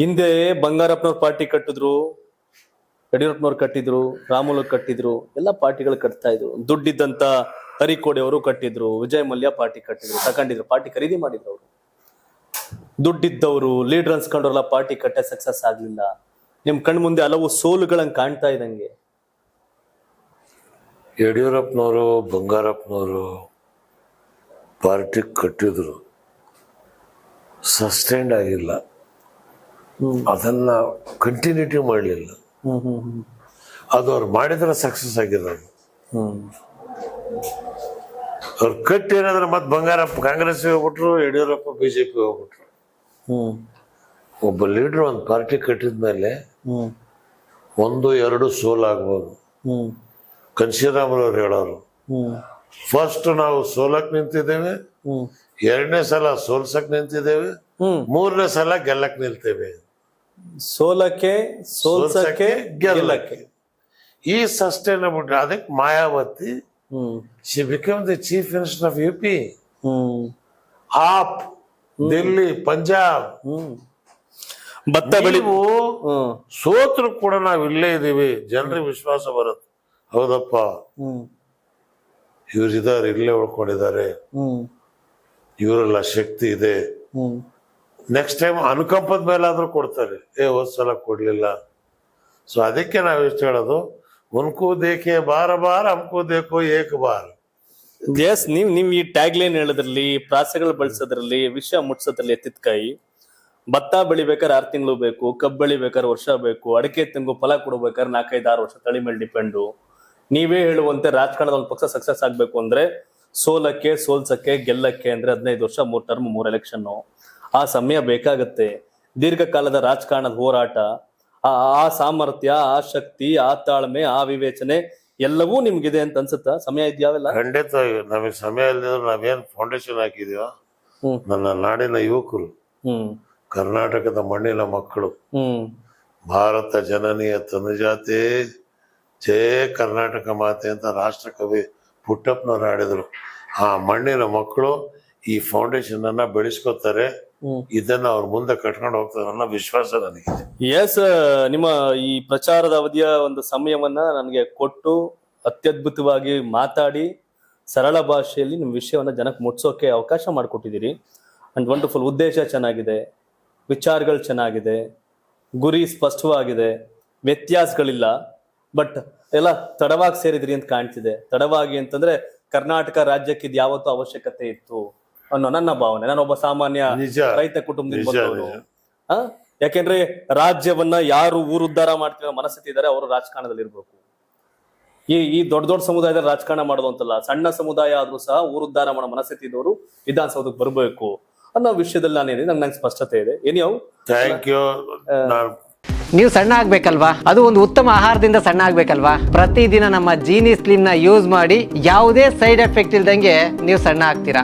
ಹಿಂದೆ ಬಂಗಾರಪ್ಪನವ್ರ ಪಾರ್ಟಿ ಕಟ್ಟಿದ್ರು, ಯಡಿಯೂರಪ್ಪನವ್ರು ಕಟ್ಟಿದ್ರು, ರಾಮುಲು ಕಟ್ಟಿದ್ರು, ಎಲ್ಲ ಪಾರ್ಟಿಗಳು ಕಟ್ತಾ ಇದ್ರು. ದುಡ್ಡಿದ್ದಂತ ಹರಿಕೋಡಿ ಅವರು ಕಟ್ಟಿದ್ರು, ವಿಜಯ್ ಮಲ್ಯ ಪಾರ್ಟಿ ಕಟ್ಟಿದ್ರು, ತಗೊಂಡಿದ್ರು, ಪಾರ್ಟಿ ಖರೀದಿ ಮಾಡಿದ್ರು. ಅವರು ದುಡ್ಡಿದ್ದವರು ಲೀಡರ್ ಅನ್ಸ್ಕೊಂಡ್ರಲ್ಲ, ಪಾರ್ಟಿ ಕಟ್ಟೆ ಸಕ್ಸಸ್ ಆಗ್ಲಿಲ್ಲ. ನಿಮ್ ಕಣ್ ಮುಂದೆ ಹಲವು ಸೋಲುಗಳಂಗ್ ಕಾಣ್ತಾ ಇದ್ದಂಗೆ. ಯಡಿಯೂರಪ್ಪನವರು ಬಂಗಾರಪ್ಪನವರು ಪಾರ್ಟಿ ಕಟ್ಟಿದ್ರು, ಸಸ್ಟೈನ್ಡ್ ಆಗಿಲ್ಲ, ಅದನ್ನ ಕಂಟಿನ್ಯೂಟಿ ಮಾಡಲಿಲ್ಲ. ಅದು ಅವ್ರು ಮಾಡಿದ್ರೆ ಸಕ್ಸಸ್ ಆಗಿರೋದು. ಅವ್ರು ಕಟ್ಟಿ ಏನಾದ್ರೆ ಮತ್ತೆ ಬಂಗಾರಪ್ಪ ಕಾಂಗ್ರೆಸ್ ಹೋಗ್ಬಿಟ್ರು, ಯಡಿಯೂರಪ್ಪ ಬಿಜೆಪಿ ಹೋಗ್ಬಿಟ್ರು. ಒಬ್ಬ ಲೀಡರ್ ಒಂದು ಪಾರ್ಟಿ ಕಟ್ಟಿದ್ಮೇಲೆ 1-2 ಸೋಲಾಗ್ಬೋದು. ಕನ್ಶಿರಾಮರವ್ರು ಹೇಳೋರು, ಫಸ್ಟ್ ನಾವು ಸೋಲಕ್ ನಿಂತಿದ್ದೇವೆ, 2ನೇ ಸಲ ಸೋಲ್ಸಕ್ ನಿಂತಿದ್ದೇವೆ, 3ನೇ ಸಲ ಗೆಲ್ಲಕ್ ನಿಲ್ತೇವೆ. ಸೋಲಕ್ಕೆ, ಸೋಲ್ಸಕ್ಕೆ, ಗೆಲ್ಲಕ್ಕೆ. ಈ ಸಸ್ಟೈನಬಿಲಿಟಿ. ಅದಕ್ಕೆ Mayawati she become the chief minister of UP. AAP Delhi, Punjab. ಭತ್ತ ಬೆಳಿ ಸೋತ್ರು ಕೂಡ ನಾವ್ ಇಲ್ಲೇ ಇದೀವಿ, ಜನರಿಗೆ ವಿಶ್ವಾಸ ಬರುತ್ತೆ. ಹೌದಪ್ಪ, ಇವರಿದ್ದಾರೆ, ಇಲ್ಲೇ ಉಳ್ಕೊಂಡಿದ್ದಾರೆ, ಇವರೆಲ್ಲ ಶಕ್ತಿ ಇದೆ. ನೆಕ್ಸ್ಟ್ ಟೈಮ್ ಅನುಕಂಪದ ಮೇಲಾದ್ರೂ ಕೊಡ್ತಾರೆ. ಹೋದ್ ಸಲ ಕೊಡ್ಲಿಲ್ಲ. ಸೊ ಅದಕ್ಕೆ ನಾವ್ ಇಷ್ಟ ಹೇಳೋದು, ಉನ್ಕೋ ದೇಖೆ ಬಾರ ಬಾರ್, ಹಮ್ಕೋ ದೇಖೋ ಏಕ್ ಬಾರ್. ಎಸ್, ನೀವ್ ಈ ಟ್ಯಾಗ್ ಲೈನ್ ಹೇಳೋದ್ರಲ್ಲಿ, ಪ್ರಾಸಗಳು ಬಳಸೋದ್ರಲ್ಲಿ, ವಿಷಯ ಮುಟ್ಸೋದ್ರಲ್ಲಿ ಎತ್ತಿದ ಕೈ. ಭತ್ತ ಬೆಳಿಬೇಕಾದ್ರೆ 6 ತಿಂಗಳು ಬೇಕು, ಕಬ್ಬು ಬೆಳಿಬೇಕಾದ್ರೆ ವರ್ಷ ಬೇಕು, ಅಡಿಕೆ ತೆಂಗು ಫಲ ಕೊಡ್ಬೇಕಾದ್ರೆ 4-5-6 ವರ್ಷ ತಳಿ ಮೇಲೆ ಡಿಪೆಂಡು. ನೀವೇ ಹೇಳುವಂತೆ ರಾಜಕಾರಣದ ಒಂದು ಪಕ್ಷ ಸಕ್ಸಸ್ ಆಗ್ಬೇಕು ಅಂದ್ರೆ ಸೋಲಕ್ಕೆ, ಸೋಲ್ಸಕ್ಕೆ, ಗೆಲ್ಲಕ್ಕೆ ಅಂದ್ರೆ 15 ವರ್ಷ, 3 ಟರ್ಮ್, 3 ಎಲೆಕ್ಷನ್. ಆ ಸಮಯ ಬೇಕಾಗತ್ತೆ. ದೀರ್ಘಕಾಲದ ರಾಜಕಾರಣದ ಹೋರಾಟ, ಆ ಸಾಮರ್ಥ್ಯ, ಆ ಶಕ್ತಿ, ಆ ತಾಳ್ಮೆ, ಆ ವಿವೇಚನೆ ಎಲ್ಲವೂ ನಿಮ್ಗಿದೆ ಅಂತ ಅನ್ಸುತ್ತಾ? ಸಮಯ ಇದೆಯಾವೆಲ್ಲ? ಖಂಡಿತ ನಮಗೆ ಸಮಯ ಇಲ್ಲದಿದ್ರು ನಾವೇನ್ ಫೌಂಡೇಶನ್ ಹಾಕಿದೀವ, ನನ್ನ ನಾಡಿನ ಯುವಕರು, ಕರ್ನಾಟಕದ ಮಣ್ಣಿನ ಮಕ್ಕಳು, ಭಾರತ ಜನನೀಯ ತನುಜಾತೆ ಜಯ ಕರ್ನಾಟಕ ಮಾತೆ ಅಂತ ರಾಷ್ಟ್ರಕವಿ ಪುಟ್ಟಪ್ಪನವ್ರು ಹಾಡಿದ್ರು. ಆ ಮಣ್ಣಿನ ಮಕ್ಕಳು ಈ ಫೌಂಡೇಶನ್ ಅನ್ನ ಬೆಳೆಸ್ಕೊತಾರೆ, ಇದನ್ನ ಅವ್ರ ಮುಂದೆ ಕಟ್ಕೊಂಡು ಹೋಗ್ತಾರೆ ಅನ್ನೋ ವಿಶ್ವಾಸ ನನಗಿದೆ. ಎಸ್, ನಿಮ್ಮ ಈ ಪ್ರಚಾರದ ಅವಧಿಯ ಒಂದು ಸಮಯವನ್ನ ನನಗೆ ಕೊಟ್ಟು ಅತ್ಯದ್ಭುತವಾಗಿ ಮಾತಾಡಿ ಸರಳ ಭಾಷೆಯಲ್ಲಿ ನಿಮ್ಮ ವಿಷಯವನ್ನ ಜನಕ್ಕೆ ಮುಟ್ಸೋಕೆ ಅವಕಾಶ ಮಾಡಿಕೊಟ್ಟಿದ್ದೀರಿ. And wonderful. ಉದ್ದೇಶ ಚೆನ್ನಾಗಿದೆ, ವಿಚಾರಗಳು ಚೆನ್ನಾಗಿದೆ, ಗುರಿ ಸ್ಪಷ್ಟವಾಗಿದೆ, ವ್ಯತ್ಯಾಸಗಳಿಲ್ಲ. ಬಟ್ ಎಲ್ಲ ತಡವಾಗಿ ಸೇರಿದ್ರಿ ಅಂತ ಕಾಣ್ತಿದೆ. ತಡವಾಗಿ ಅಂತಂದ್ರೆ ಕರ್ನಾಟಕ ರಾಜ್ಯಕ್ಕೆ ಇದು ಯಾವತ್ತೂ ಅವಶ್ಯಕತೆ ಇತ್ತು ಅನ್ನೋ ನನ್ನ ಭಾವನೆ. ನಾನೊಬ್ಬ ಸಾಮಾನ್ಯ ರೈತ ಕುಟುಂಬದಿಂದ ಬಂದವರು. ಯಾಕೆಂದ್ರೆ ರಾಜ್ಯವನ್ನ ಯಾರು ಊರುದ್ಧಾರ ಮಾಡ್ತೀವಿ ಮನಸ್ಥಿತಿ ಇದ್ದಾರೆ ಅವರು ರಾಜಕಾರಣದಲ್ಲಿ ಇರ್ಬೇಕು. ಈ ದೊಡ್ಡ ದೊಡ್ಡ ಸಮುದಾಯದಲ್ಲಿ ರಾಜಕಾರಣ ಮಾಡೋದು ಅಂತಲ್ಲ, ಸಣ್ಣ ಸಮುದಾಯ ಆದ್ರೂ ಸಹ ಊರುದ್ಧಾರ ಮಾಡೋ ಮನಸ್ಥಿತಿ ಇದ್ದವರು ವಿಧಾನಸೌಧಕ್ಕೆ ಬರ್ಬೇಕು ಅನ್ನೋ ವಿಷಯದಲ್ಲಿ ನಾನೇನಿದೆ ನಂಗೆ ಸ್ಪಷ್ಟತೆ ಇದೆ. ಏನ್ಯಾವ ಥ್ಯಾಂಕ್ ಯು. ನೀವು ಸಣ್ಣ ಆಗ್ಬೇಕಲ್ವಾ? ಅದು ಒಂದು ಉತ್ತಮ ಆಹಾರದಿಂದ ಸಣ್ಣ ಆಗ್ಬೇಕಲ್ವಾ? ಪ್ರತಿದಿನ ನಮ್ಮ ಜೀನಿ ಸ್ಲಿಮ್ ನ ಯೂಸ್ ಮಾಡಿ ಯಾವುದೇ ಸೈಡ್ ಎಫೆಕ್ಟ್ ಇಲ್ದಂಗೆ ನೀವು ಸಣ್ಣ ಆಗ್ತೀರಾ.